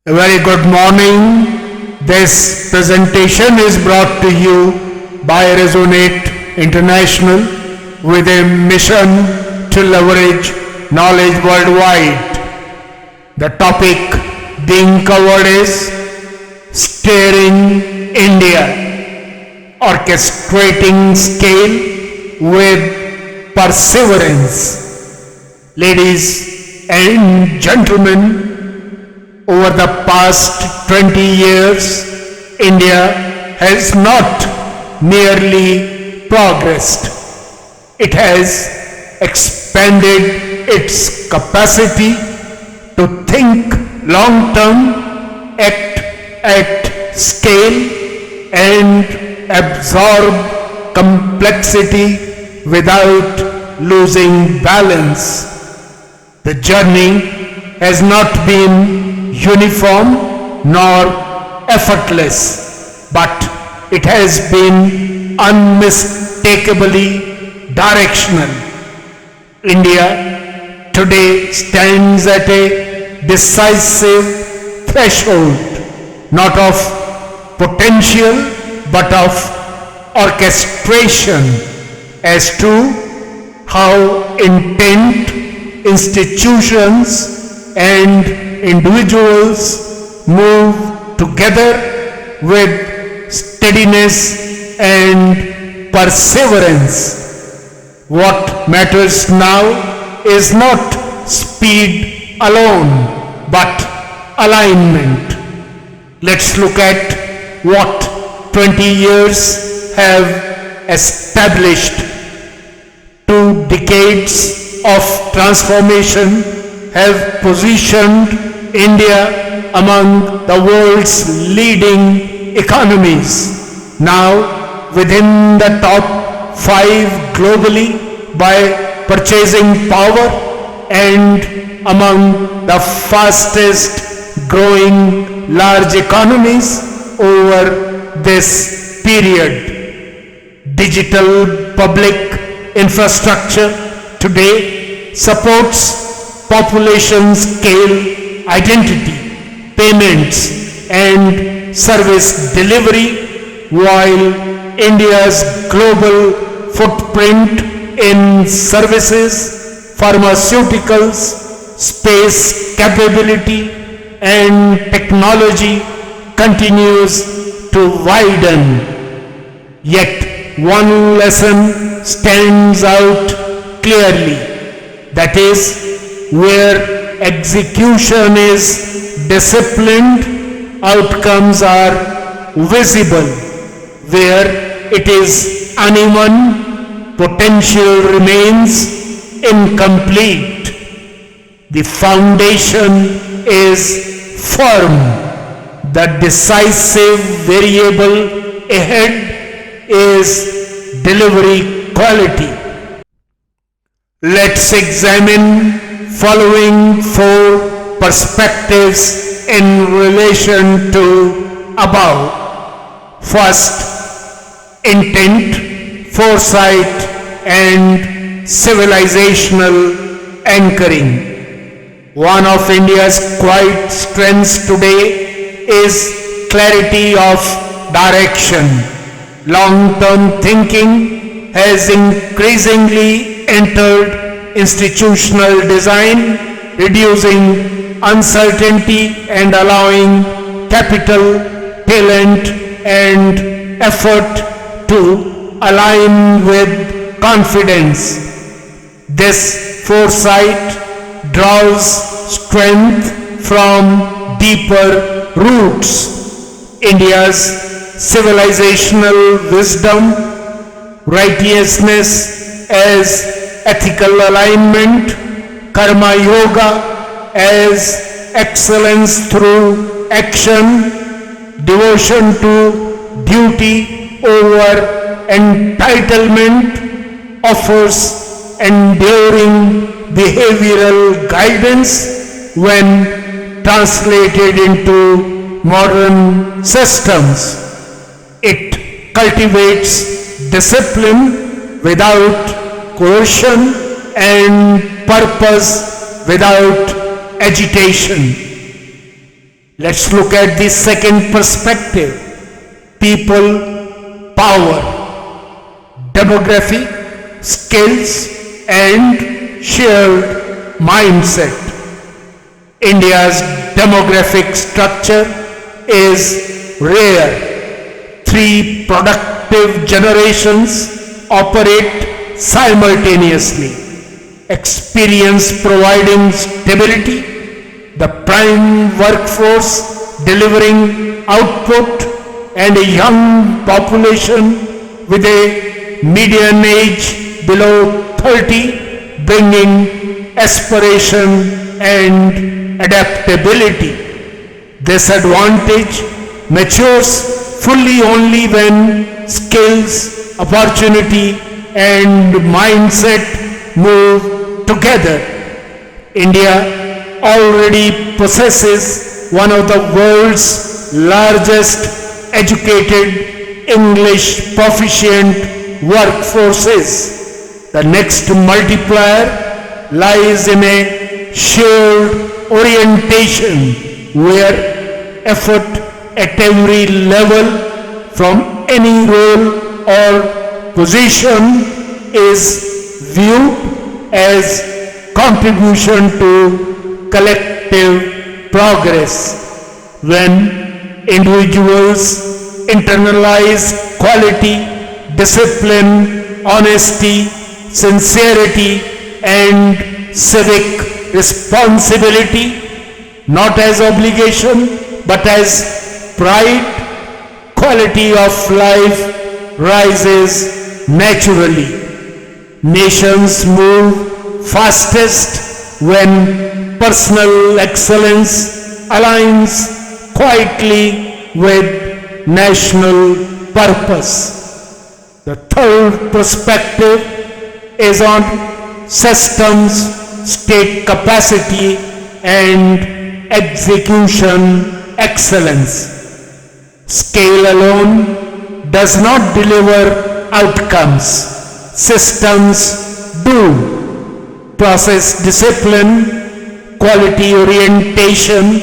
A very good morning. This presentation is brought to you by Resonate International with a mission to leverage knowledge worldwide. The topic being covered is Steering India, Orchestrating Scale with Perseverance. Ladies and gentlemen, over the past 20 years, India has not merely progressed. It has expanded its capacity to think long-term, act at scale, and absorb complexity without losing balance. The journey has not been uniform nor effortless, but it has been unmistakably directional. India today stands at a decisive threshold, not of potential but of orchestration as to how intent, institutions, and individuals move together with steadiness and perseverance. What matters now is not speed alone, but alignment. Let's look at what 20 years have established. 2 decades of transformation have positioned India among the world's leading economies, now within the top 5 globally by purchasing power and among the fastest growing large economies over this period. Digital public infrastructure today supports population scale identity, payments, and service delivery, while India's global footprint in services, pharmaceuticals, space capability, and technology continues to widen. Yet one lesson stands out clearly, that is, where execution is disciplined, outcomes are visible. Where it is uneven, potential remains incomplete. The foundation is firm. The decisive variable ahead is delivery quality. Let's examine following 4 perspectives in relation to above. First, intent, foresight, and civilizational anchoring. One of India's quiet strengths today is clarity of direction. Long-term thinking has increasingly entered institutional design, reducing uncertainty and allowing capital, talent, and effort to align with confidence. This foresight draws strength from deeper roots. India's civilizational wisdom, righteousness as ethical alignment, karma yoga as excellence through action, devotion to duty over entitlement, offers enduring behavioral guidance when translated into modern systems. It cultivates discipline without coercion and purpose without agitation. Let's look at the second perspective: people, power, demography, skills, and shared mindset. India's demographic structure is rare. Three productive generations operate simultaneously. Experience providing stability, the prime workforce delivering output, and a young population with a median age below 30, bringing aspiration and adaptability. This advantage matures fully only when skills, opportunity, and mindset move together. India already possesses one of the world's largest educated English proficient workforces. The next multiplier lies in a shared orientation where effort at every level, from any role or position, is viewed as contribution to collective progress. When individuals internalize quality, discipline, honesty, sincerity, and civic responsibility, not as obligation but as pride, quality of life rises naturally. Nations move fastest when personal excellence aligns quietly with national purpose. The third perspective is on systems, state capacity, and execution excellence. Scale alone does not deliver outcomes. Systems do. Process discipline, quality orientation,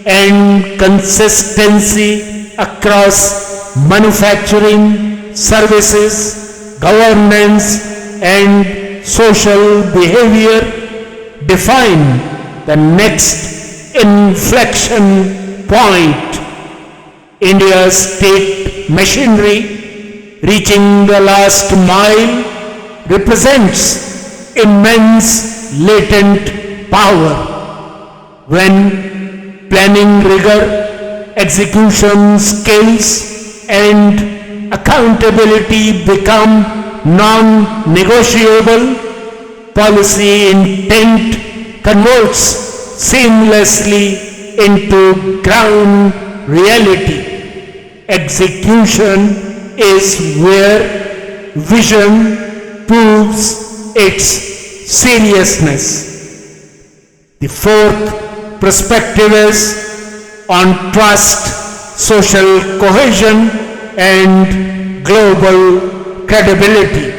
and consistency across manufacturing, services, governance, and social behavior define the next inflection point. India's state machinery, reaching the last mile, represents immense latent power. When planning rigor, execution skills, and accountability become non-negotiable, policy intent converts seamlessly into ground reality. Execution is where vision proves its seriousness. The fourth perspective is on trust, social cohesion, and global credibility.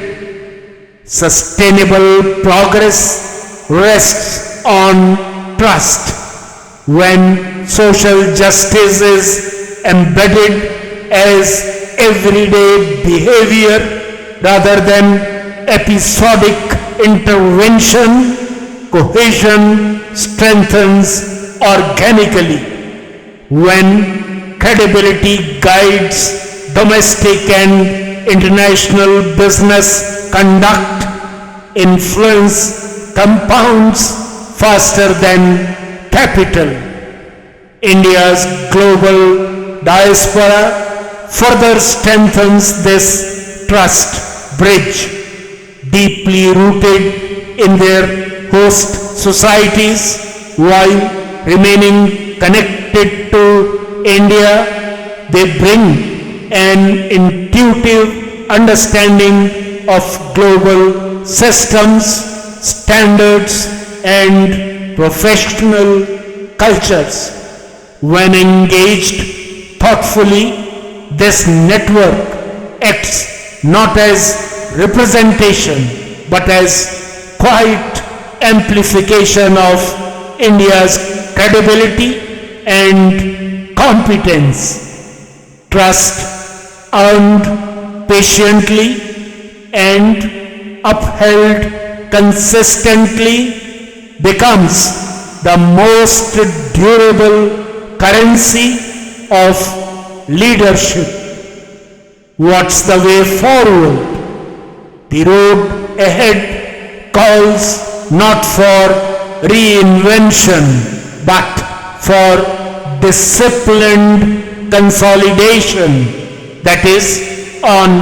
Sustainable progress rests on trust. When social justice is embedded as everyday behavior rather than episodic intervention, cohesion strengthens organically. When credibility guides domestic and international business conduct, influence compounds faster than capital. India's global diaspora further strengthens this trust bridge. Deeply rooted in their host societies while remaining connected to India, they bring an intuitive understanding of global systems, standards, and professional cultures. When engaged thoughtfully, this network acts not as representation but as quiet amplification of India's credibility and competence. Trust earned patiently and upheld consistently becomes the most durable currency of leadership. What's the way forward? The road ahead calls not for reinvention but for disciplined consolidation, that is, on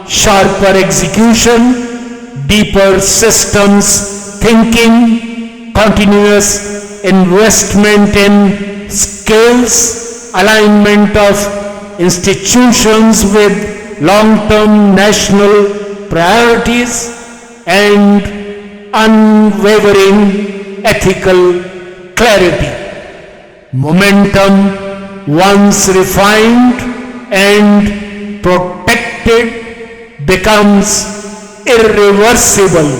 sharper execution, deeper systems thinking, continuous investment in skills, alignment of institutions with long-term national priorities, and unwavering ethical clarity. Momentum, once refined and protected, becomes irreversible.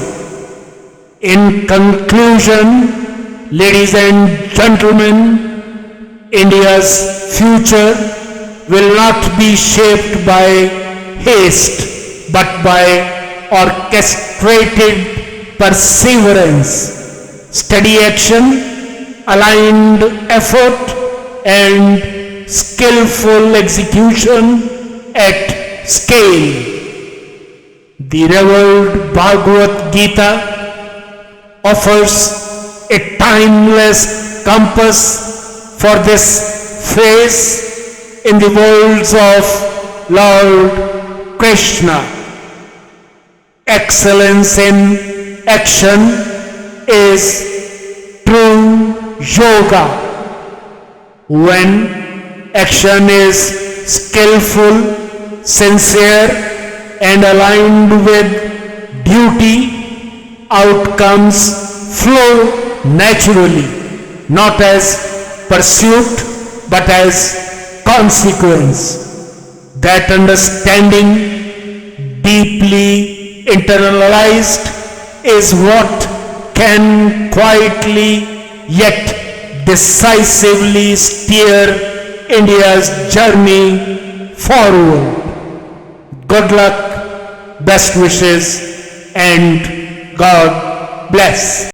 In conclusion, ladies and gentlemen, India's future will not be shaped by haste but by orchestrated perseverance, steady action, aligned effort, and skillful execution at scale. The revered Bhagavad Gita offers a timeless compass for this phase in the words of Lord Krishna. Excellence in action is true yoga. When action is skillful, sincere, and aligned with duty, outcomes flow naturally, not as pursuit but as consequence. That understanding, deeply internalized, is what can quietly yet decisively steer India's journey forward. Good luck, best wishes, and God bless.